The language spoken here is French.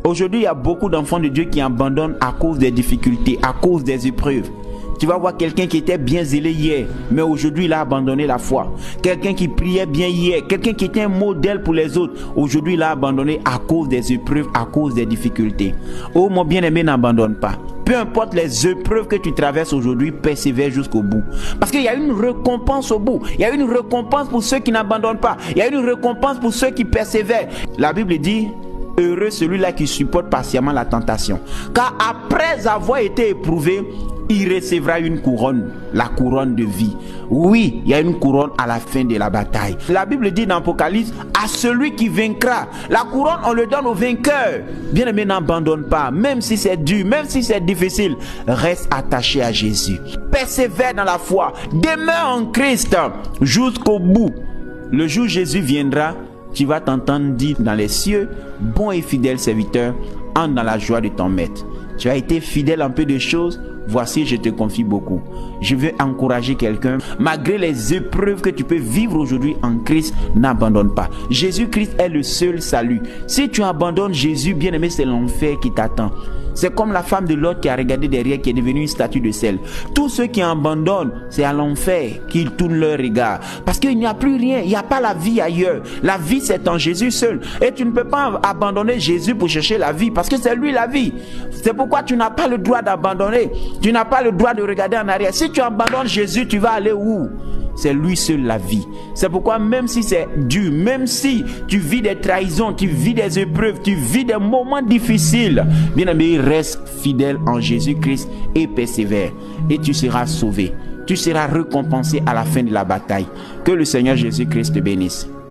Aujourd'hui, il y a beaucoup d'enfants de Dieu qui abandonnent à cause des difficultés, à cause des épreuves. Tu vas voir quelqu'un qui était bien zélé hier, mais aujourd'hui il a abandonné la foi. Quelqu'un qui priait bien hier, quelqu'un qui était un modèle pour les autres, aujourd'hui il a abandonné à cause des épreuves, à cause des difficultés. Oh mon bien-aimé, n'abandonne pas. Peu importe les épreuves que tu traverses aujourd'hui, persévère jusqu'au bout. Parce qu'il y a une récompense au bout. Il y a une récompense pour ceux qui n'abandonnent pas. Il y a une récompense pour ceux qui persévèrent. La Bible dit: heureux celui-là qui supporte patiemment la tentation. Car après avoir été éprouvé, il recevra une couronne, la couronne de vie. Oui, il y a une couronne à la fin de la bataille. La Bible dit dans Apocalypse: à celui qui vaincra. La couronne, on le donne au vainqueur. Bien-aimé, n'abandonne pas. Même si c'est dur, même si c'est difficile, reste attaché à Jésus. Persévère dans la foi. Demeure en Christ jusqu'au bout. Le jour où Jésus viendra, tu vas t'entendre dire dans les cieux: bon et fidèle serviteur, entre dans la joie de ton maître. Tu as été fidèle en peu de choses, voici je te confie beaucoup. Je veux encourager quelqu'un, malgré les épreuves que tu peux vivre aujourd'hui en Christ, n'abandonne pas. Jésus-Christ est le seul salut. Si tu abandonnes Jésus, bien-aimé, c'est l'enfer qui t'attend. C'est comme la femme de Lot qui a regardé derrière, qui est devenue une statue de sel. Tous ceux qui abandonnent, c'est à l'enfer qu'ils tournent leur regard. Parce qu'il n'y a plus rien, il n'y a pas la vie ailleurs. La vie, c'est en Jésus seul. Et tu ne peux pas abandonner Jésus pour chercher la vie, parce que c'est lui la vie. C'est pourquoi tu n'as pas le droit d'abandonner. Tu n'as pas le droit de regarder en arrière. Si tu abandonnes Jésus, tu vas aller où? C'est lui seul la vie. C'est pourquoi même si c'est dur, même si tu vis des trahisons, tu vis des épreuves, tu vis des moments difficiles, bien aimé, reste fidèle en Jésus-Christ et persévère. Et tu seras sauvé. Tu seras récompensé à la fin de la bataille. Que le Seigneur Jésus-Christ te bénisse.